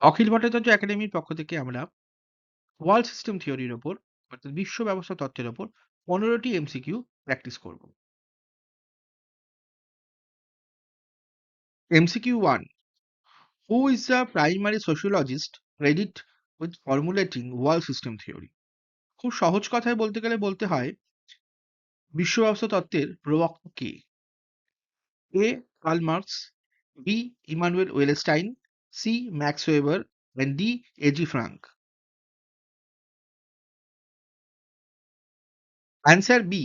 অখিল ভট্টাচার্য একাডেমির পক্ষ থেকে আমরা ওয়ার্ল্ড সিস্টেম থিওরির ওপর অর্থাৎ বিশ্ব ব্যবস্থা তত্ত্বের ওপর 15টি এমসিকিউ প্র্যাকটিস করব। MCQ 1, who is the primary sociologist credit with formulating world system theory? খুব সহজ কথায় বলতে গেলে বলতে হয় বিশ্ব ব্যবস্থা তত্ত্বের প্রবক্তা কে? A Karl Marx, B Immanuel Wallerstein, C Max Weber and D AG Frank. Answer B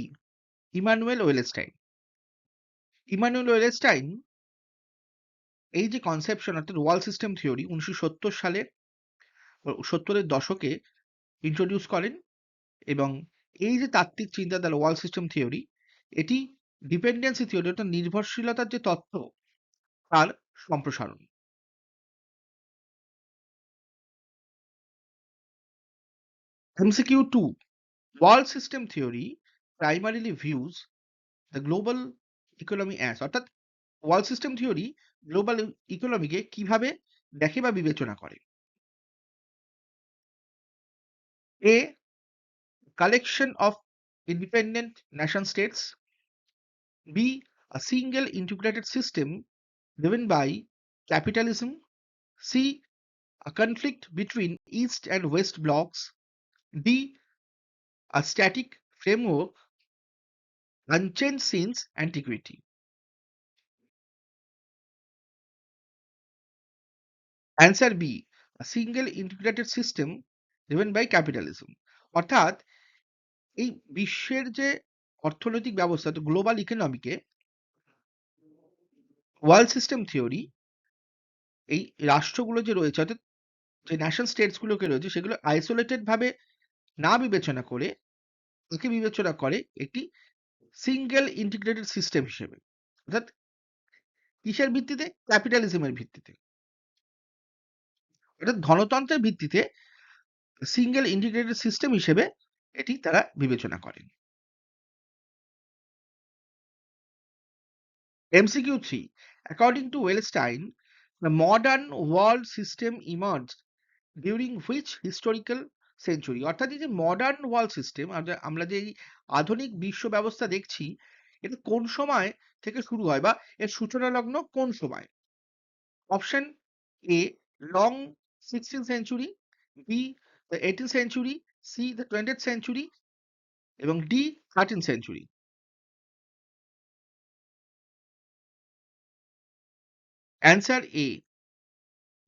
Immanuel Wallerstein. Immanuel Wallerstein এই যে কনসেপশন অর্থাৎ ওয়ার্ল্ড সিস্টেম থিওরি 1970 সালে 70-এর দশকে ইন্ট্রোডিউস করেন এবং এই যে তাত্ত্বিক চিন্তাধারা ওয়ার্ল্ড সিস্টেম থিওরি এটি ডিপেন্ডেন্সি থিওরি অর্থাৎ নির্ভরশীলতার যে তত্ত্ব তার সম্প্রসারণ। MCQ 2, world system theory primarily views the global economy as অর্থাৎ ওয়ার্ল্ড সিস্টেম থিওরি গ্লোবাল ইকোনমিকে কিভাবে দেখে বা বিবেচনা করে? A collection of independent nation states, B. A single integrated system driven by capitalism. C. A conflict between East and West blocks. D. A static framework unchanged since antiquity. Answer B. A single integrated system driven by capitalism. অর্থাৎ এই বিশ্বের যে অর্থনৈতিক ব্যবস্থা তো global ইকোনমিকে world system theory এই রাষ্ট্রগুলো যে রয়েছে অর্থাৎ যে ন্যাশন স্টেটস গুলোকে রয়েছে সেগুলো আইসোলেটেড ভাবে না বিবেচনা করে একে বিবেচনা করে একটি সিঙ্গেল ইন্টিগ্রেটেড সিস্টেম হিসেবে অর্থাৎ কিসের ভিত্তিতে ক্যাপিটালিজমের ভিত্তিতে অর্থাৎ ধনতন্ত্রের ভিত্তিতে সিঙ্গেল ইন্টিগ্রেটেড সিস্টেম হিসেবে এটি তারা বিবেচনা করেন। MCQ 3, according to Wellstein, the modern world system emerged during which historical century? অর্থাৎ এই যে মডার্ন ওয়ার্ল্ড সিস্টেম আমরা যে এই আধুনিক বিশ্ব ব্যবস্থা দেখছি এটা কোন সময় থেকে শুরু হয় বা এর সূচনা লগ্ন কোন সময়? Option A long 16th century, B the 18th century, C the 20th century এবং D 13th century. Answer A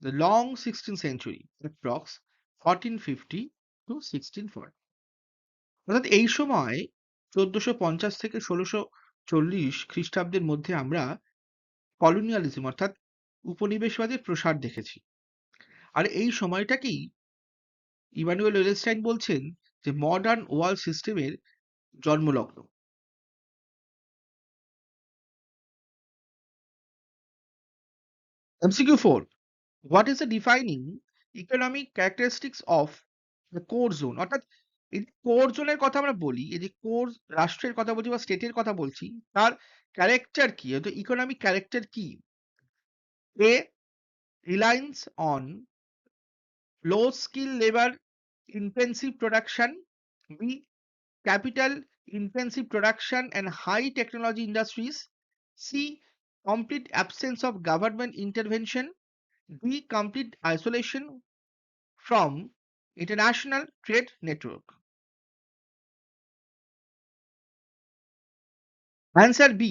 the long 16th century approx 1450 to 1640। অর্থাৎ এই সময় 1450 থেকে 1640 খ্রিস্টাব্দের মধ্যে আমরা কলোনিয়ালিজম অর্থাৎ উপনিবেশবাদের প্রসার দেখেছি। আর এই সময়টাকেই ইমানুয়েল ওয়েলস্টাইন বলছেন যে মডার্ন ওয়ার্ল্ড সিস্টেমের জন্মলগ্ন। MCQ 4, what is the defining economic characteristics of the core zone? অর্থাৎ এই কোর জোনের কথা আমরা বলি, এই যে কোর রাষ্ট্রের কথা বলছি বা স্টেটের কথা বলছি, তার ক্যারেক্টার কি? অর্থাৎ ইকোনমিক ক্যারেক্টার কি? A. Reliance on low skill labor intensive production. B. Capital intensive production and high technology industries. C. Complete absence of government intervention. D. Complete isolation from international trade network. Answer B.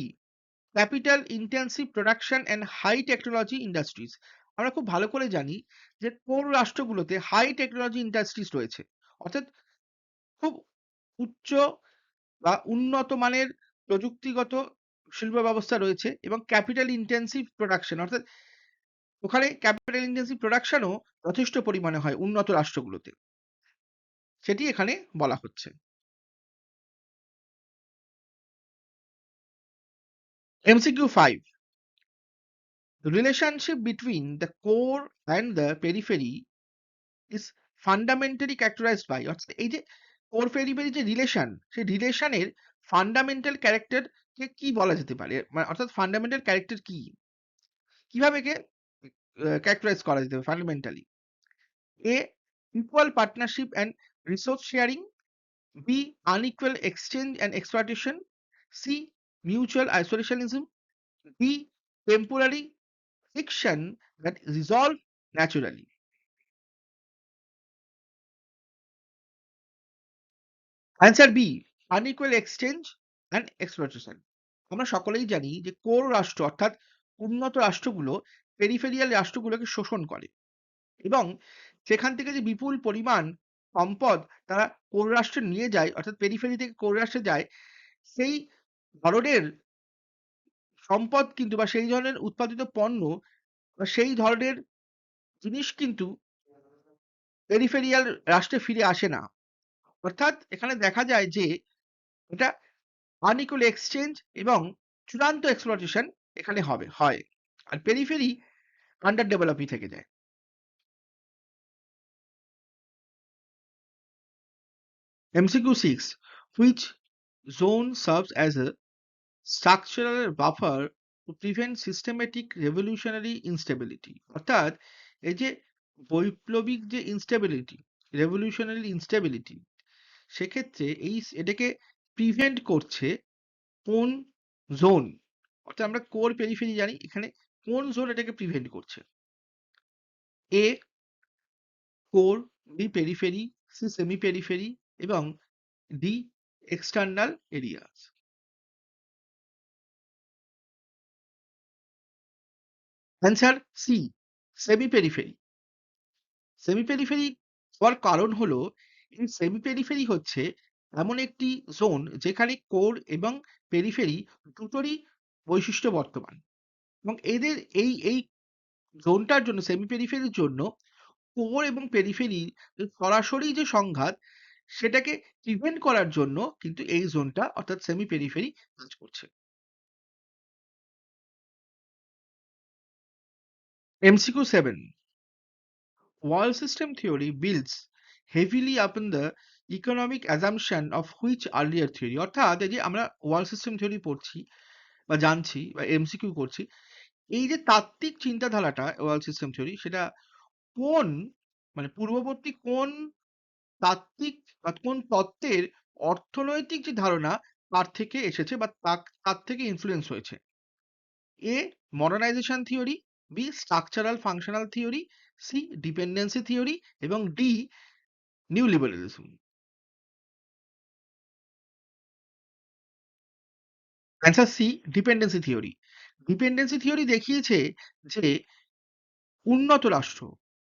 Capital intensive production and high technology industries. আমরা খুব ভালো করে জানি যে কোন রাষ্ট্রগুলোতে high technology industries রয়েছে অর্থাৎ খুব উচ্চ বা উন্নত মানের প্রযুক্তিগত শিল্প ব্যবস্থা রয়েছে এবং ক্যাপিটাল ইনটেনসিভ প্রোডাকশন অর্থাৎ ওখানে ক্যাপিটাল ইনটেনসিভ প্রোডাকশনও যথেষ্ট পরিমাণে হয় উন্নত রাষ্ট্রগুলোতে, সেটি এখানে বলা হচ্ছে। MCQ 5, the relationship between the core and the periphery is fundamentally characterized by অর্থাৎ এই যে কোর পেরিফেরি যে রিলেশন সেই রিলেশনের ফান্ডামেন্টাল ক্যারেক্টার কে কি বলা যেতে পারে মানে অর্থাৎ ফান্ডামেন্টাল ক্যারেক্টার কি কিভাবে কে ক্যারেক্টারাইজ করা যেতে পারে fundamentally? A. Equal partnership and resource sharing. B. Unequal exchange and exploitation. C. Mutual isolationism. D. Temporary friction that resolve naturally. Answer B. Unequal exchange and exploitation. আমরা সকলেই জানি যে কোর রাষ্ট্র অর্থাৎ উন্নত রাষ্ট্রগুলো পেরিফেরিয়াল রাষ্ট্রগুলোকে শোষণ করে এবং সেখান থেকে যে বিপুল পরিমাণ সম্পদ তারা কোর রাষ্ট্রে নিয়ে যায় অর্থাৎ পেরিফেরি থেকে কোর রাষ্ট্রে যায় সেই ধরনের সম্পদ কিন্তু বা সেই ধরনের উৎপাদিত পণ্য বা সেই ধরনের জিনিস কিন্তু পেরিফেরিয়াল রাষ্ট্রে ফিরে আসে না। অর্থাৎ এখানে দেখা যায় যে এটা আনইকুয়াল এক্সচেঞ্জ এবং চূড়ান্ত এক্সপ্লয়টেশন এখানে হয়। আর পেরিফেরি আন্ডার ডেভেলপই থেকে যায়। MCQ 6. Which zone serves as a structural buffer to prevent systematic revolutionary instability? অর্থাৎ এই যে বৈপ্লবিক যে ইনস্টেবিলিটি, রেভলিউশনারি ইনস্টেবিলিটি সেক্ষেত্রে এটাকে প্রিভেন্ট করছে কোন জোন? অর্থাৎ আমরা কোর পেরিফেরি জানি, এখানে কোন জোন এটাকে প্রিভেন্ট করছে? A core, B periphery, C semi periphery এবং D external areas. Answer C semi periphery. Semi periphery হওয়ার কারণ হলো এই সেমি পেরিফেরি হচ্ছে এমন একটি জোন যেখানে কোর এবং পেরিফেরি দুটোরই বৈশিষ্ট্য বর্তমান এবং এদের এই জোনটার জন্য সেমি পেরিফেরির জন্য কোর এবং পেরিফেরি সরাসরি যে সংঘাত সেটাকে প্রিভেন্ট করার জন্য কিন্তু এই জোনটা অর্থাৎ সেমি পেরিফেরি কাজ করছে। MCQ 7. Wall system theory builds heavily upon the economic assumption of which earlier theory? অর্থাৎ এই যে আমরা ওয়াল সিস্টেম থিওরি পড়ছি বা জানছি বা এমসিকিউ করছি, এই যে তাত্ত্বিক চিন্তাধারাটা ওয়াল সিস্টেম থিওরি সেটা কোন মানে পূর্ববর্তী কোন তাত্ত্বিক বা কোন তত্ত্বের অর্থনৈতিক যে ধারণা তার থেকে এসেছে বা তার থেকে ইনফ্লুয়েন্স হয়েছে? A modernization theory, B structural functional theory, C dependency theory এবং D new liberalism. Answer C dependency theory. Dependency theory দেখিয়েছে যে উন্নত রাষ্ট্র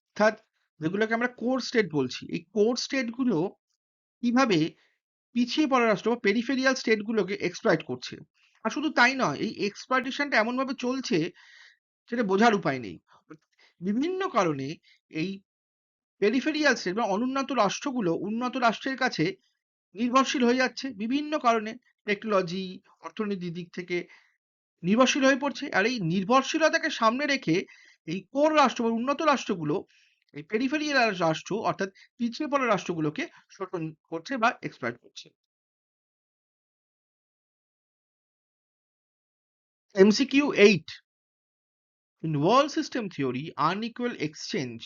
অর্থাৎ যেগুলোকে আমরা কোর স্টেট বলছি, এই কোর স্টেট গুলো কিভাবে পিছিয়ে পড়া রাষ্ট্র বা পেরিফেরিয়াল স্টেট গুলোকে এক্সপ্লয়েট করছে। আর শুধু তাই নয়, এই এক্সপ্লয়টেশনটা এমনভাবে চলছে সেটা বোঝার উপায় নেই। বিভিন্ন কারণে এই পেরিফেরিয়াল স্টেট বা অনুন্নত রাষ্ট্রগুলো উন্নত রাষ্ট্রের কাছে নির্ভরশীল হয়ে যাচ্ছে বিভিন্ন কারণে। টেকনোলজি, অর্থনীতির দিক থেকে নির্ভরশীল হয়ে পড়ছে। আর এই নির্ভরশীলতাকে সামনে রেখে এই কোর রাষ্ট্র বা উন্নত রাষ্ট্রগুলো এই পেরিফেরিয়াল রাষ্ট্র অর্থাৎ পিছিয়ে পড়া রাষ্ট্রগুলোকে শোষণ করছে বা এক্সপ্লয়েট করছে। MCQ 8. In world system theory, unequal exchange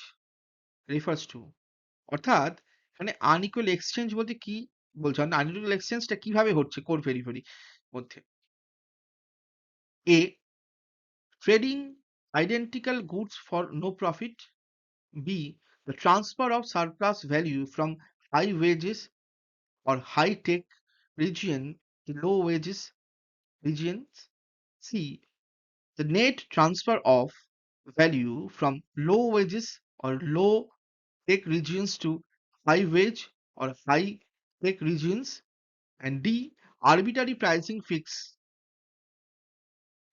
refers to অর্থাৎ এখানে আনইকুয়াল এক্সচেঞ্জ বলতে কি বলছো? আনইকুয়াল এক্সচেঞ্জটা কিভাবে হচ্ছে কোর পেরিফেরি মধ্যে? A. Trading identical goods for no profit. B. The transfer of surplus value from high wages or high tech region to low wages regions. C. The net transfer of value from low wages or low tech regions to high wage or high tech regions. And D. Arbitrary pricing fix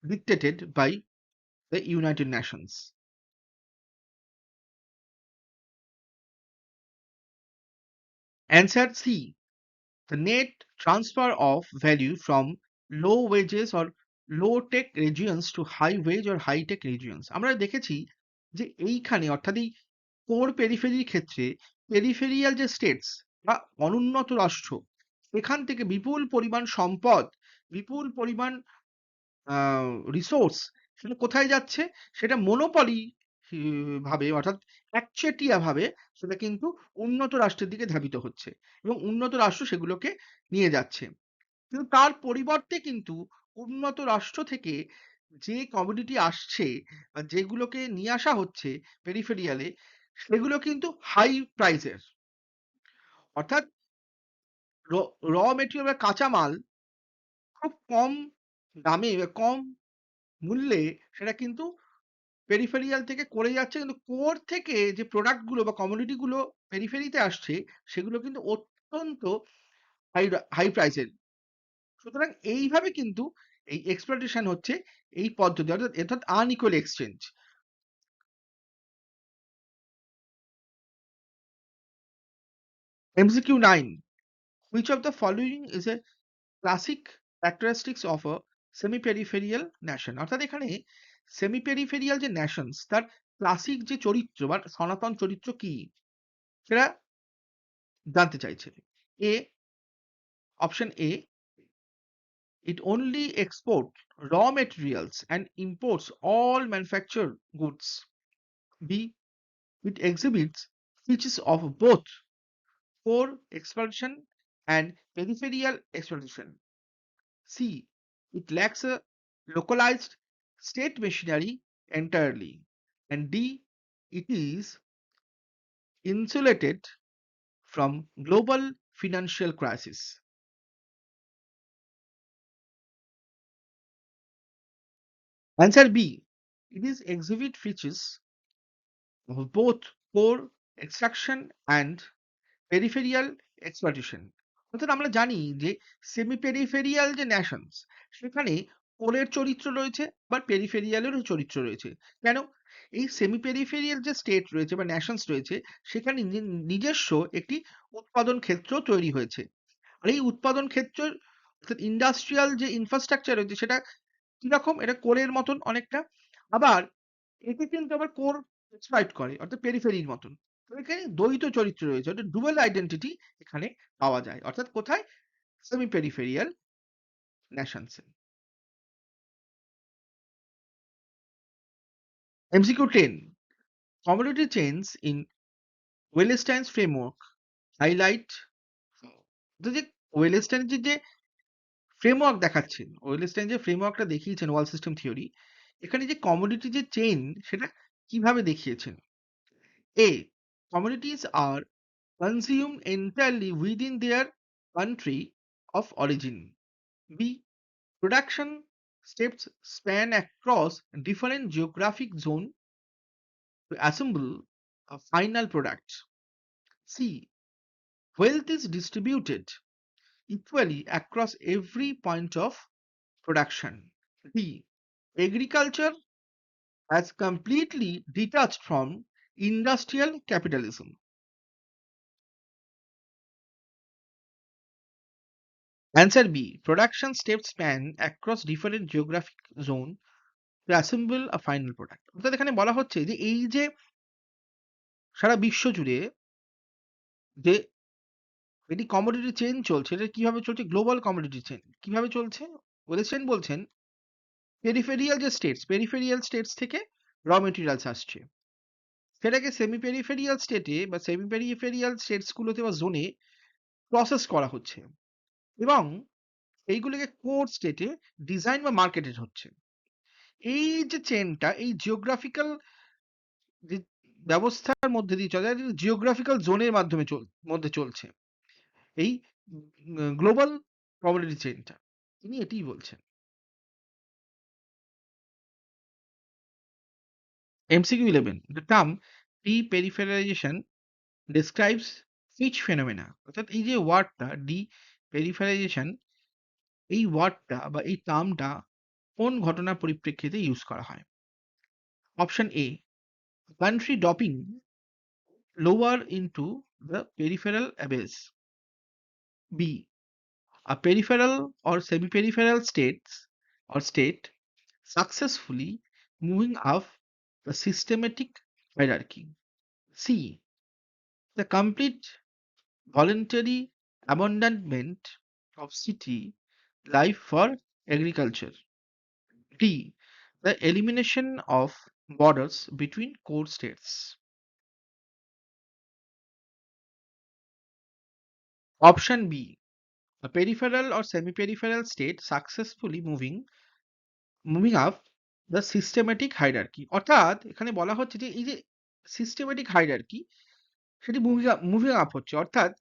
dictated by the United Nations. Answer C. The net transfer of value from low wages or low tech regions to high wage or high tech regions. আমরা দেখেছি যে এইখানে অর্থাৎ এই core পেরিফেরির ক্ষেত্রে peripheral যে states বা অনুন্নত রাষ্ট্র এখান থেকে বিপুল পরিমাণ সম্পদ, বিপুল পরিমাণ রিসোর্স সেটা কোথায় যাচ্ছে? সেটা মনোপলি ভাবে অর্থাৎ একচেটিয়া ভাবে সেটা কিন্তু উন্নত রাষ্ট্রের দিকে ধাবিত হচ্ছে এবং উন্নত রাষ্ট্র সেগুলোকে নিয়ে যাচ্ছে। কিন্তু তার পরিবর্তে কিন্তু উন্নত রাষ্ট্র থেকে যে কমোডিটি আসছে বা যেগুলোকে নিয়ে আসা হচ্ছে পেরিফেরিয়ালে সেগুলো কিন্তু হাই প্রাইসের। অর্থাৎ র র মেটেরিয়াল বা কাঁচামাল খুব কম দামে বা কম মূল্যে সেটা কিন্তু পেরিফেরিয়াল থেকে করে যাচ্ছে, কিন্তু কোর থেকে যে প্রোডাক্ট গুলো বা কমোডিটি গুলো পেরিফেরিতে আসছে সেগুলো কিন্তু অত্যন্ত হাই হাই প্রাইসের। সুতরাং এইভাবে কিন্তু এই এক্সপ্লয়টেশন হচ্ছে এই পদ্ধতি, অর্থাৎ unequal exchange. MCQ 9, which of the following is a classic characteristics of a semi-peripheral nation? অর্থাৎ এখানে সেমি পেরিফেরিয়াল যে ন্যাশনস তার ক্লাসিক যে চরিত্র বা সনাতন চরিত্র কি সেটা জানতে চাইছে। A option A, it only exports raw materials and imports all manufactured goods. B, it exhibits features of both core exploitation and peripheral exploitation. C, it lacks a localized state machinery entirely. And D, it is insulated from global financial crisis. Answer B, it is exhibit features of both core extraction and peripheral exploitation. অর্থাৎ আমরা জানি যে semi peripheral যে Nations সেখানে কোরের চরিত্র রয়েছে বা পেরিফেরিয়ালেরও চরিত্র রয়েছে। কেন? এই সেমি পেরিফেরিয়াল যে স্টেট রয়েছে বা ন্যাশনস রয়েছে সেখানে নিজস্ব একটি উৎপাদন ক্ষেত্র তৈরি হয়েছে। আর এই উৎপাদন ক্ষেত্র অর্থাৎ ইন্ডাস্ট্রিয়াল যে ইনফ্রাস্ট্রাকচার রয়েছে সেটা কিরকম? এটা কোরের মতন অনেকটা। আবার একে কিন্তু আবার কোর এক্সপ্লয়েট করে অর্থাৎ পেরিফেরির মতন। তো এখানে দ্বৈত চরিত্র রয়েছে অর্থাৎ ডুয়াল আইডেন্টিটি এখানে পাওয়া যায়। অর্থাৎ কোথায়? সেমি পেরিফেরিয়াল ন্যাশনস এ। MCQ 10, commodity chains in Wallerstein's framework highlight যে ওয়েলেস্টাইন যে ফ্রেমওয়ার্ক দেখাচ্ছেন, ওয়েলেস্টাইন যে ফ্রেমওয়ার্কটা দেখিয়েছেন ওয়ার্ল্ড সিস্টেম থিওরি, এখানে যে কমোডিটি যে চেইন সেটা কিভাবে দেখিয়েছেন? A, commodities are consumed entirely within their country of origin. B, production steps span across different geographic zones to assemble a final product. C, wealth is distributed equally across every point of production. D, agriculture has completely detached from industrial capitalism. Answer B, production steps span across different geographic zone to assemble a final product. অর্থাৎ এখানে বলা হচ্ছে যে এই যে সারা বিশ্ব জুড়ে যে এটি কমোডিটি চেইন চলছে এটা কিভাবে চলছে? গ্লোবাল কমোডিটি চেইন কিভাবে চলছে? বলেছেন বলছেন পেরিফেরিয়াল স্টেটস থেকে র মেটেরিয়ালস আসছে, সেটাকে সেমি পেরিফেরিয়াল স্টেটে বা সেমি পেরিফেরিয়াল স্টেটস গুলোতে বা জোনে প্রসেস করা হচ্ছে এবং এইগুলোকে কোর স্টেটে ডিজাইন বা মার্কেটেড হচ্ছে। এই যে চেনটা এই জিওগ্রাফিক্যাল যে ব্যবস্থার মধ্যে দিয়ে চলে, জিওগ্রাফিক্যাল জোনের মাধ্যমে মধ্যে চলছে এই গ্লোবাল কমোডিটি চেইনটা। তিনি এটিই বলছেন। MCQ 11, the term de-peripheralization describes which phenomena? অর্থাৎ এই যে ওয়ার্ডটা ডি-পেরিফেরাইজেশন এই ওয়ার্ডটা বা এই টার্মটা কোন ঘটনার পরিপ্রেক্ষিতে ইউজ করা হয়? Option A, country dropping lower into the peripheral abyss. B, a peripheral or semi-peripheral state successfully moving up the systematic hierarchy. C, the complete voluntary abandonment of city life for agriculture. D, the elimination of borders between core states. Option B, a peripheral or semi-peripheral state successfully moving up the systematic hierarchy. অর্থাৎ এখানে বলা হচ্ছে যে এই যে systematic hierarchy সেটি moving up হচ্ছে। অর্থাৎ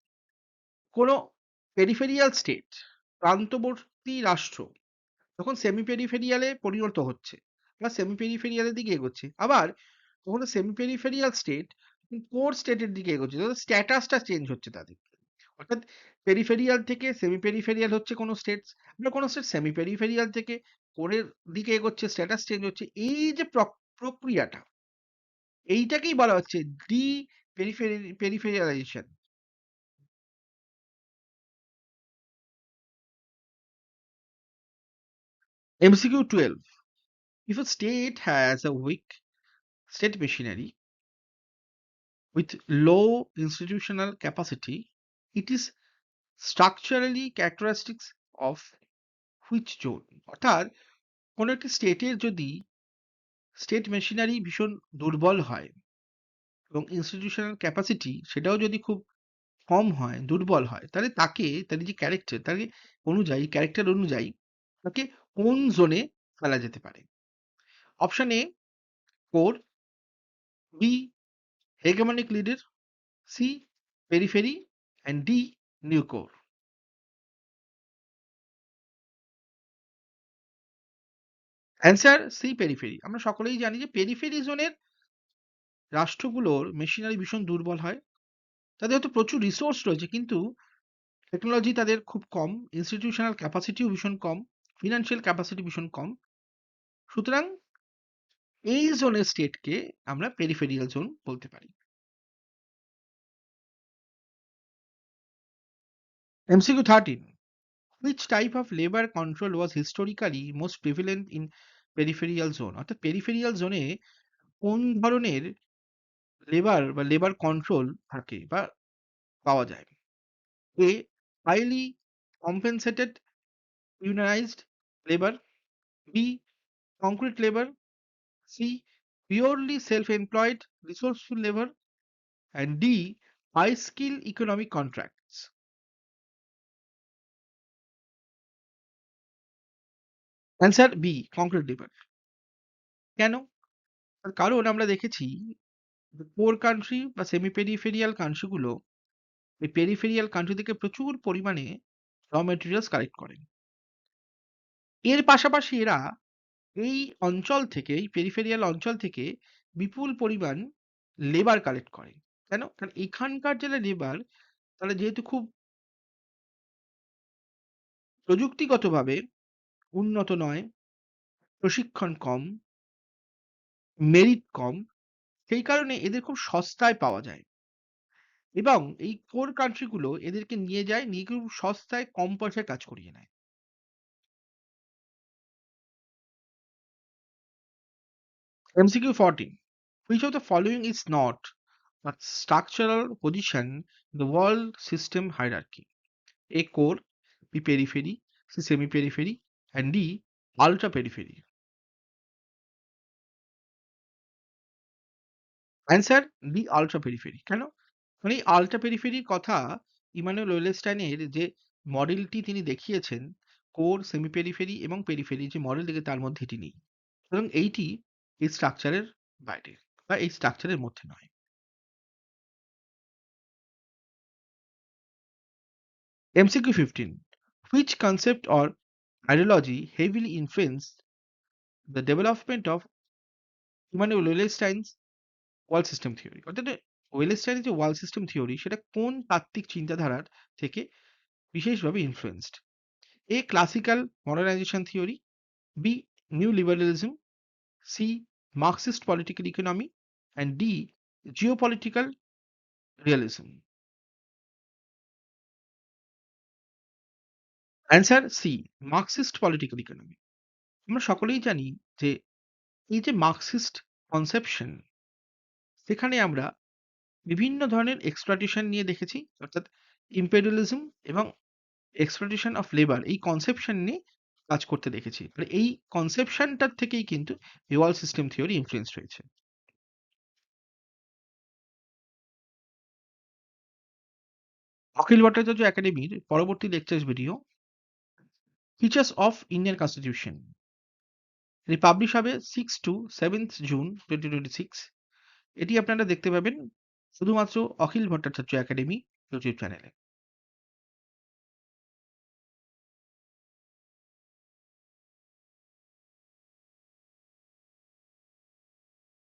কোনো পেরিফেরিয়াল স্টেট প্রান্তবর্তী রাষ্ট্র তখন সেমি পেরিফেরিয়ালে পরিণত হচ্ছে বা সেমি পেরিফেরিয়ালের দিকে এগোচ্ছে। আবার কখনো সেমি পেরিফেরিয়াল স্টেট কোর স্টেটের দিকে এগোচ্ছে। স্ট্যাটাসটা চেঞ্জ হচ্ছে তাদের। অর্থাৎ পেরিফেরিয়াল থেকে সেমি পেরিফেরিয়াল হচ্ছে কোনো স্টেটস, আবার কোনো স্টেট সেমি পেরিফেরিয়াল থেকে কোরের দিকে এগোচ্ছে, স্ট্যাটাস চেঞ্জ হচ্ছে। এই যে প্রক্রিয়াটা এইটাকেই বলা হচ্ছে D পেরিফেরিয়ালাইজেশন। MCQ 12. If a state has a weak state machinery with low institutional capacity, it is structurally characteristics of which zone? অর্থাৎ কোনো একটি স্টেটের যদি স্টেট মেশিনারি ভীষণ দুর্বল হয় এবং ইনস্টিটিউশনাল ক্যাপাসিটি সেটাও যদি খুব কম হয়, দুর্বল হয়, তাহলে তাকে তার যে ক্যারেক্টার তাকে ক্যারেক্টার অনুযায়ী তাকে কোন জোনে ফেলা যেতে পারে? Option A core, B hegemonic leader, C periphery and D new core. Answer C periphery. আমরা সকলেই জানি যে পেরিফেরি জোনের রাষ্ট্রগুলোর মেশিনারি ভীষণ দুর্বল হয়। তাদের হয়তো প্রচুর রিসোর্স রয়েছে কিন্তু টেকনোলজি তাদের খুব কম, ইনস্টিটিউশনাল ক্যাপাসিটিও ভীষণ কম, ফিনান্সিয়াল ক্যাপাসিটি ভীষণ কম। সুতরাং এই জোনের স্টেটকে আমরা পেরিফেরিয়াল জোন বলতে পারি। MCQ 13. Which type of labor control was historically most prevalent in peripheral zone? অর্থাৎ পেরিফেরিয়াল জোনে কোন ধরনের লেবার কন্ট্রোল থাকে বা পাওয়া যায়? A highly compensated unionized labor, B concrete labor, C purely self-employed resourceful labor, and D high skill economic contracts. Answer B concrete labor. কেন? তার কারণ আমরা দেখেছি পোর কান্ট্রি বা সেমি পেরিফেরিয়াল কান্ট্রি গুলো এই পেরিফেরিয়াল কান্ট্রি থেকে প্রচুর পরিমাণে র মেটেরিয়ালস কালেক্ট করেন। এর পাশাপাশি এরা এই অঞ্চল থেকে এই পেরিফেরিয়াল অঞ্চল থেকে বিপুল পরিমাণ লেবার কালেক্ট করে। কেন? কারণ এখানকার যারা লেবার তারা যেহেতু খুব প্রযুক্তিগতভাবে উন্নত নয়, প্রশিক্ষণ কম, মেরিট কম, সেই কারণে এদের খুব সস্তায় পাওয়া যায় এবং এই কোর কান্ট্রি গুলো এদেরকে নিয়ে খুব সস্তায় কম পয়সায় কাজ করিয়ে নেয়। MCQ 14. Which of the following is not a structural position in the world system hierarchy? A core, B periphery, C semi periphery, and D ultra periphery. Answer D ultra periphery. কেন? মানে এই আল্ট্রা পেরিফেরির কথা Emmanuel ওয়েলেস্টাইনের যে মডেলটি তিনি দেখিয়েছেন core, semi periphery এবং periphery যে মডেল থেকে তার মধ্যে এটি নেই। সুতরাং এইটি এই স্ট্রাকচারের বাইরে বা এই স্ট্রাকচারের মধ্যে নয়। MCQ 15. Which concept or ideology heavily influenced the development of Immanuel Wallerstein's world system theory? অর্থাৎ ওয়েলেস্টাইনের যে ওয়ার্ল্ড সিস্টেম থিওরি সেটা কোন তাত্ত্বিক চিন্তাধারার থেকে বিশেষভাবে influenced? A classical modernization theory, B new liberalism, C Marxist political economy, and D geopolitical realism. Answer C Marxist political economy. আমরা সকলেই জানি যে এই যে মার্কসিস্ট কনসেপশন সেখানে আমরা বিভিন্ন ধরনের এক্সপ্লয়টেশন নিয়ে দেখেছি, অর্থাৎ ইম্পেরিয়ালিজম এবং এক্সপ্লয়টেশন অফ লেবার এই কনসেপশন নিয়ে কাজ করতে দেখেছি। মানে এই কনসেপশনটার থেকেই কিন্তু রিওয়ার্ড সিস্টেম থিওরি ইনফ্লুয়েন্সড হয়েছে। অখিল ভট্টাচার্য একাডেমির পরবর্তী lectures video features of Indian constitution এটি পাবলিশ হবে 6 to 7 জুন 2026। এটি আপনারা দেখতে পাবেন শুধুমাত্র অখিল ভট্টাচার্য একাডেমি ইউটিউব চ্যানেলে।